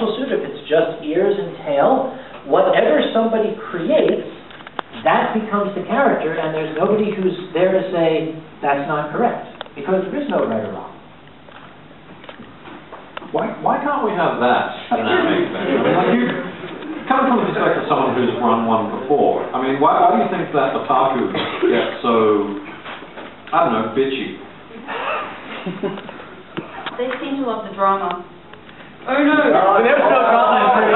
partial suit, if it's just ears and tail, whatever somebody creates, that becomes the character, and there's nobody who's there to say that's not correct, because there is no right or wrong. Why can't we have that as an anime thing? I mean, coming from the perspective of someone who's run one before, I mean, why do you think that otaku get so, I don't know, bitchy? They seem to love the drama. Oh no! There's no drama in Furry.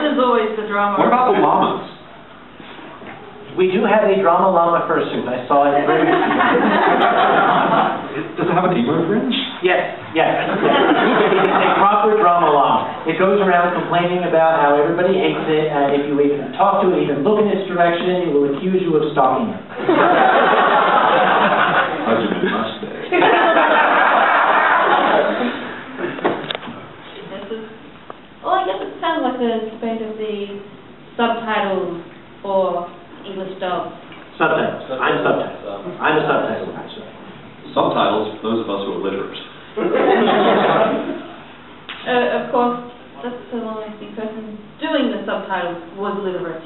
There's always the drama. What about the llamas? We do have a drama llama fursuit. I saw it. Does it have an emo fringe? Yes. It's a proper drama llama. It goes around complaining about how everybody hates it, and if you even talk to it, even look in its direction, it will accuse you of stalking it. How'd you mustache? Well, I guess it sounds like a debate of the subtitles for English dubs. Subtitles. I'm subtitles. I'm a subtitle guy. Subtitles, those of us who are literate. Of course, that's the only person doing the subtitles was literate.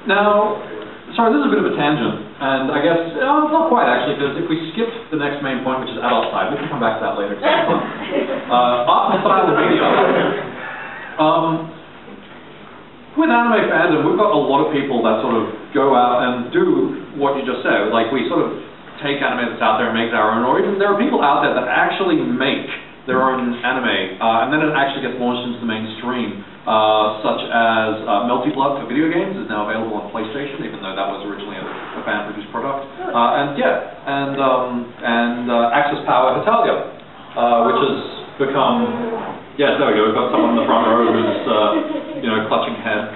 Now, sorry, this is a bit of a tangent, and I guess, not quite actually, because if we skip the next main point, which is adult side, we can come back to that later. Art and style of media. With anime fandom, we've got a lot of people that sort of go out and do what you just said. Like, we sort of take anime that's out there and make it our own, or even there are people out there that actually make their own anime, and then it actually gets launched into the mainstream, such as Melty Blood for video games is now available on PlayStation, even though that was originally a fan-produced product. And Access Power Hetalia, which has become, yes, there we go, we've got someone in the front row who's, clutching head.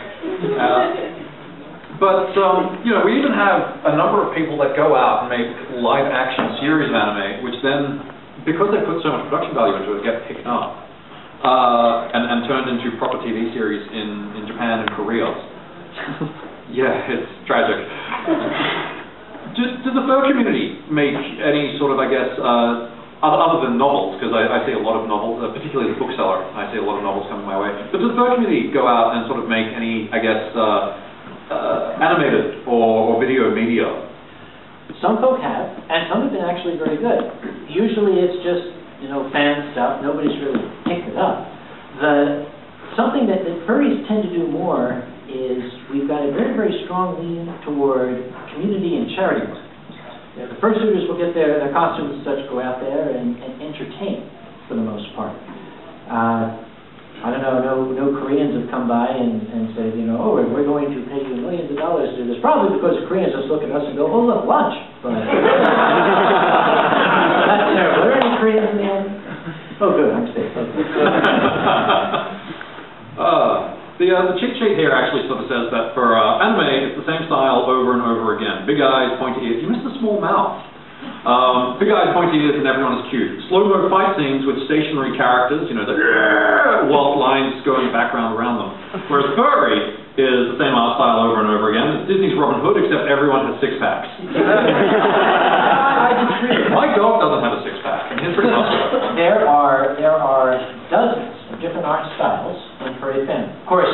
But we even have a number of people that go out and make live-action series of anime, which then, because they put so much production value into it, get picked up and turned into proper TV series in Japan and Korea. Yeah, it's tragic. Does the fur community make any sort of, I guess, other than novels, because I see a lot of novels, particularly as a bookseller, I see a lot of novels coming my way, but does the fur community go out and sort of make any, I guess, animated or video media? Some folk have, and some have been actually very good. Usually it's just, fan stuff. Nobody's really picked it up. Something that furries tend to do more is we've got a very, very strong lean toward community and charity work. The fursuiters will get their costumes and such, go out there and entertain for the most part. I don't know, no Koreans have come by and said, we're going to pay you millions of dollars to do this. Probably because the Koreans just look at us and go, oh, look, lunch. But that's terrible. Are there any Koreans in the audience? Oh, good, I'm safe. The cheat sheet here actually sort of says that for anime, it's the same style over and over again. Big eyes, pointy ears. You missed the small mouth. Big eyes, pointy ears, and everyone is cute. Slow-mo fight scenes with stationary characters, whilst lines go in the background around them. Whereas Furry is the same art style over and over again. It's Disney's Robin Hood, except everyone has six-packs. My dog doesn't have a six-pack, and his pretty muscular. There are dozens of different art styles in furry fandom. Of course,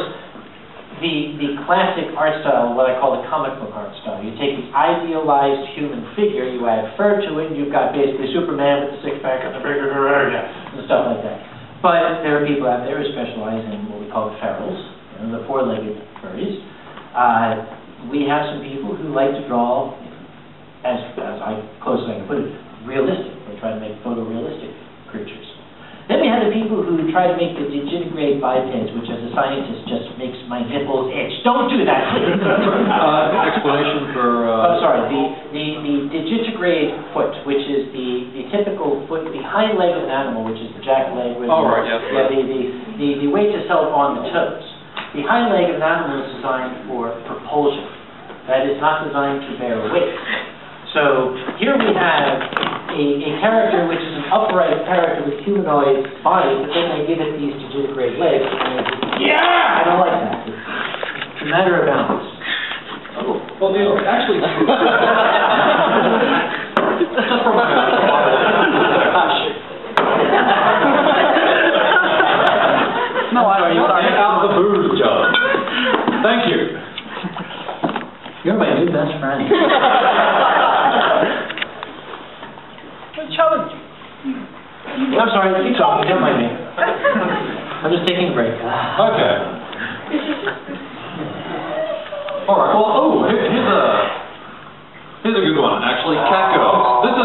the classic art style, what I call the comic book art style. You take the idealized human figure, you add fur to it, and you've got basically Superman with the six-pack and the bigger and stuff like that. But there are people out there who specialize in what we call the ferals, the four-legged furries. We have some people who like to draw, as close as I can put it, realistic. They try to make photorealistic creatures. Then we have the people who try to make the digitigrade bipeds, which as a scientist just makes my nipples itch. Don't do that, please. Explanation for... the digitigrade foot, which is the typical foot, the hind leg of an animal, which is the jack leg. With the weight is held on the toes. The hind leg of an animal is designed for propulsion. That is not designed to bear weight. So here we have a character which is an upright character with humanoid body, but then they give it these digitigrade legs. And I don't like that. It's a matter of balance. actually... Just from No, I don't. Get out the booze, Joe. Thank you. You're my new best friend. Challenge. I'm sorry, keep talking, don't mind me. I'm just taking a break. Okay. All right. Well, here's a good one. Actually, cat girls. This is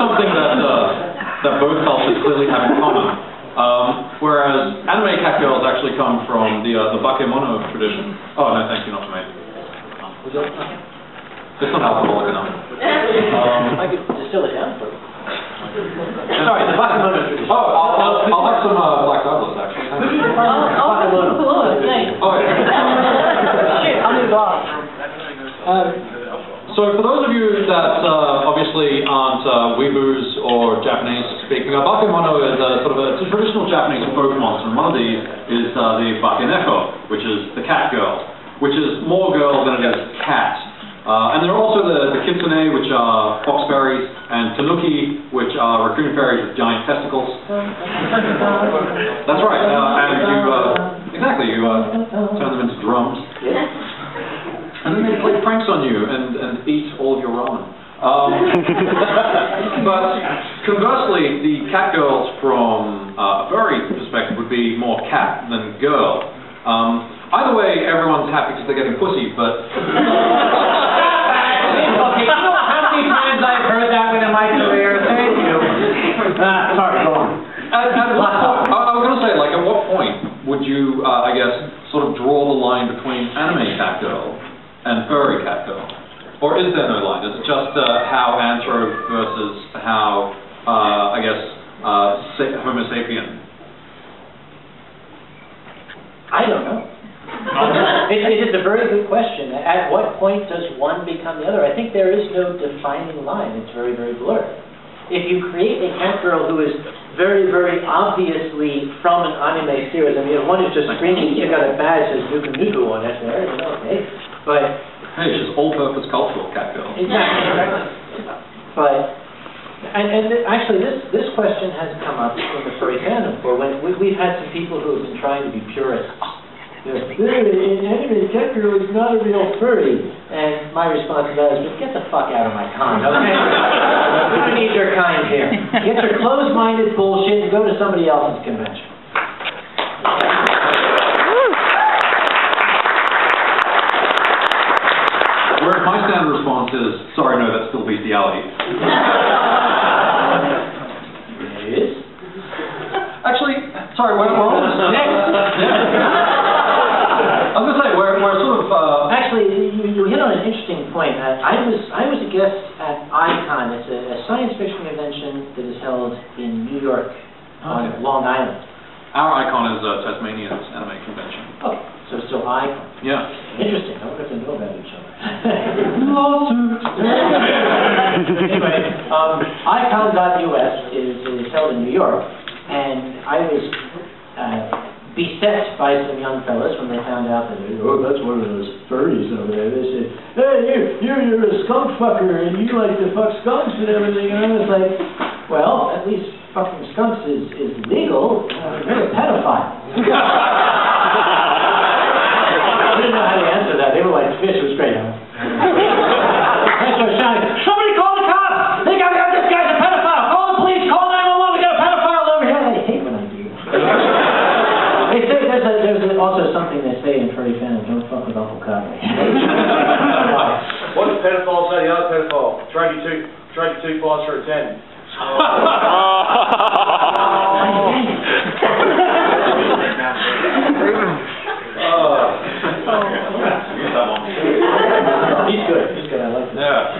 something that both cultures clearly have in common. Whereas anime cat girls actually come from the bakemono tradition. Oh no, thank you, not for me. It's not alcoholic enough. I could distill it down for you. Sorry, the bakemono tradition. Oh, I'll have some Black Douglas actually. Bakemono, thanks. Oh, yeah. Shit, How many blocks? So for those of you that obviously aren't weeboos or Japanese speaking, bakemono is it's a traditional Japanese folk monster, and one of these is the bakeneko, which is the cat girl, which is more girl than it is cat. And there are also the kitsune, which are fox fairies, and tanuki, which are raccoon fairies with giant testicles. That's right, and you turn them into drums. And then they play pranks on you and eat all of your ramen. But conversely, the cat girls from a furry perspective would be more cat than girl. Either way, everyone's happy because they're getting pussy, but... Okay, you know how many times I've heard that one in my career? Thank you. Sorry, go on. I was going to say, like, at what point would you, I guess, sort of draw the line between anime cat girl and furry cat girl? Or is there no line? Is it just how anthro versus how, I guess, Homo sapien? I don't know. It is a very good question. At what point does one become the other? I think there is no defining line. It's very, very blurred. If you create a cat girl who is very, very obviously from an anime series, I mean, if one is just screaming, you got a badge that says Nuku Nuku on it there, okay. But hey, she's all-purpose cultural cat girl. Exactly. But actually, this question has come up in the furry fandom. For when we've had some people who have been trying to be purists. An anime cat girl is not a real furry. And my response to that is, just get the fuck out of my con, okay? We don't need your kind here. Get your closed-minded bullshit and go to somebody else's convention. Whereas my standard response is, sorry, no, that's still bestiality. Yes? Actually, sorry, we're almost next. I was going to say, we're sort of... Actually, you hit on an interesting point. I was a guest at ICON. It's a science fiction convention that is held in New York on Long Island. Our ICON is Tasmania's anime convention. Oh, so still ICON. Yeah. Interesting. I wonder if they know about each other. Lawsuit. Anyway, ICON.us is held in New York, and I was beset by some young fellas when they found out that, oh, that's one of those furries over there. They said, hey, you're a skunk fucker, and you like to fuck skunks and everything. And I was like, well, at least fucking skunks is legal. You're a pedophile. I didn't know how to answer that. They were like, fish was great, huh? I started shouting, somebody call the cops! They got this guy's a pedophile! Call the police! Call 911! We got a pedophile over here! I hate when I do that. They say there's also something they say in furry fandom, don't fuck with Uncle Kage. What does pedophile say to the other pedophile? Trade you two fives for a 10. He's good. I like him. Yeah.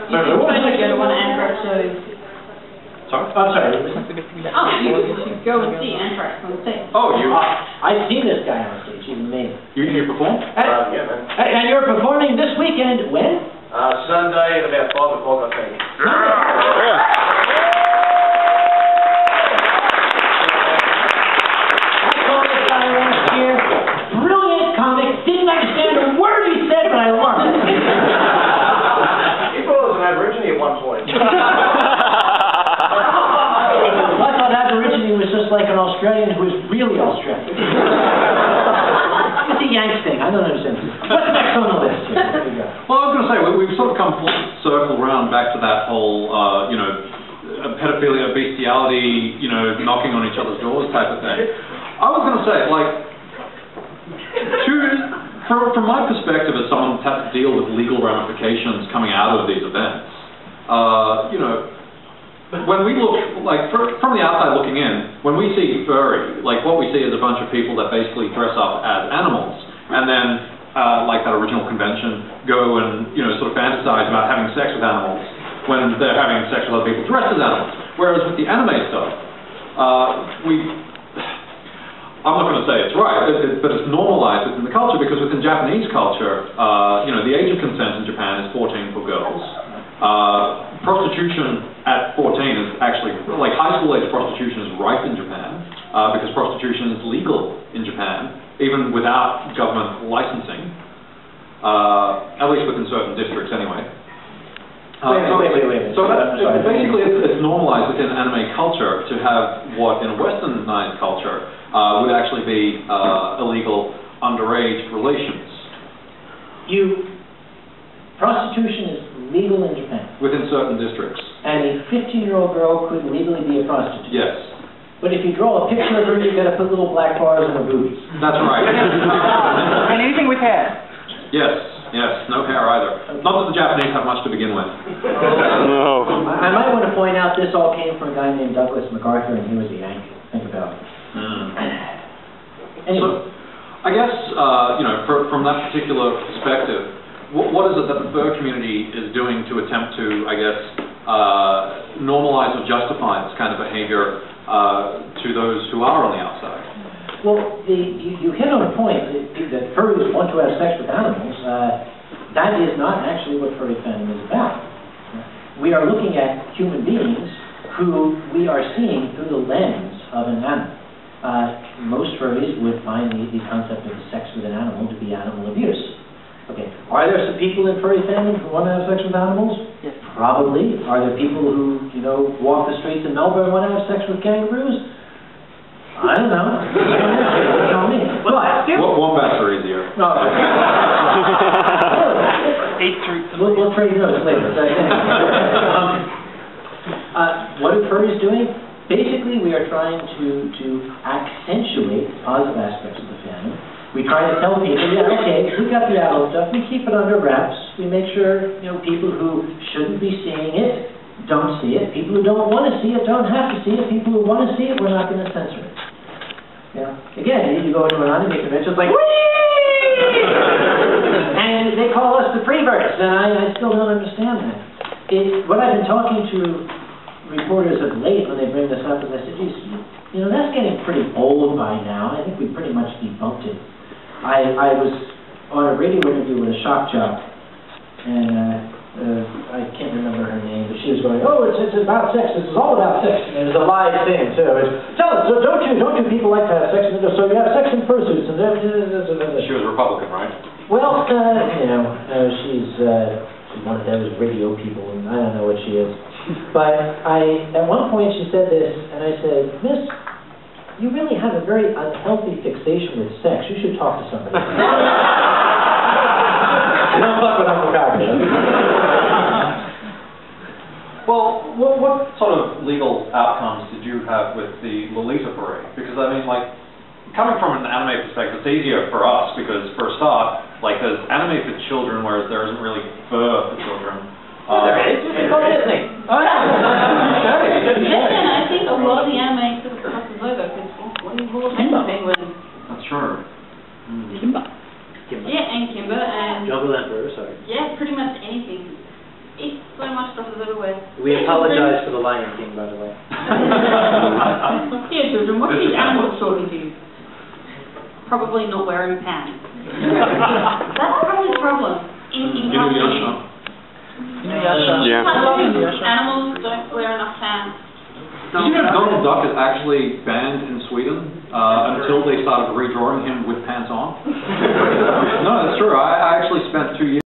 You should try to go to one of Anthrax shows. Sorry? I'm sorry. Oh, you should go and see Anthrax on stage. Oh, you... I've seen this guy on stage. He's amazing. You perform? Yeah, man. And you're performing this weekend when? Sunday at about 5 o'clock, I think. I saw this guy last year. Brilliant comic. Didn't understand a word he said, but I loved it. going back to that whole, pedophilia, bestiality, knocking on each other's doors type of thing. I was going to say, like, from my perspective as someone who's had to deal with legal ramifications coming out of these events, when we look, like, from the outside looking in, when we see furry, like, what we see is a bunch of people that basically dress up as animals, and then, like that original convention, go and, sort of fantasize about having sex with animals when they're having sex with other people dressed as animals. Whereas with the anime stuff, I'm not going to say it's right, but it's normalized within the culture, because within Japanese culture, the age of consent in Japan is 14 for girls. Prostitution at 14 is actually, like, high school age prostitution is rife in Japan, because prostitution is legal in Japan, even without government licensing, at least within certain districts anyway. Wait. So basically it's normalized within anime culture to have what in a westernized culture would actually be illegal underage relations. Prostitution is legal in Japan. Within certain districts. And a 15-year-old girl could legally be a prostitute. Yes. But if you draw a picture of her, you've got to put little black bars on her boobies. That's right. And anything with hair. Yes, no hair either. Not that the Japanese have much to begin with. No. I might want to point out this all came from a guy named Douglas MacArthur, and he was a Yankee. Think about it. Anyway. So, I guess, from that particular perspective, what is it that the fur community is doing to attempt to, I guess, normalize or justify this kind of behavior to those who are on the outside? Well, you hit on a point that furries want to have sex with animals. That is not actually what furry fandom is about. We are looking at human beings who we are seeing through the lens of an animal. Most furries would find the concept of sex with an animal to be animal abuse. Okay, are there some people in furry fandom who want to have sex with animals? Yes. Probably. Are there people who, walk the streets in Melbourne and want to have sex with kangaroos? I don't know. Tell me. Wombats are easier. No. We'll trade notes later. What are furries doing? Basically, we are trying to accentuate positive aspects of the fandom. We try to tell people, we got the adult stuff, we keep it under wraps. We make sure, people who shouldn't be seeing it don't see it. People who don't want to see it don't have to see it. People who want to see it, we're not going to censor it. Again, you go into an anime convention, it's like, whee! And they call us the preverts, and I still don't understand that. What I've been talking to reporters of late when they bring this up is I said, geez, that's getting pretty old by now. I think we pretty much debunked it. I was on a radio interview with a shock jock, and I can't remember her name, but she was going, it's about sex. This is all about sex. And it was a live thing, too. Tell us, don't you people like to have sex? So you have sex in fursuits. And she was Republican, right? Well, she's one of those radio people, and I don't know what she is. But at one point she said this, and I said, Miss, you really have a very unhealthy fixation with sex. You should talk to somebody. Don't fuck with Uncle Kage. Well, what sort of legal outcomes did you have with the Lolita Parade? Because, coming from an anime perspective, it's easier for us because, for a start, there's anime for children, whereas there isn't really fur for children. There is. It's called Disney. And I think a lot of the anime sort of crosses over, because what do you call penguins? That's true. Kimba. Yeah, and Kimber, and... Jungle Emperor, sorry. Yeah, pretty much anything. It's so much crosses everywhere. We apologize for the Lion King, by the way. Yeah, children, what are these animals talking to you? Probably not wearing pants. That's probably the problem. In Yeah. Animals don't wear enough pants. Did you know Donald Duck is actually banned in Sweden until they started redrawing him with pants on? No, that's true. I actually spent 2 years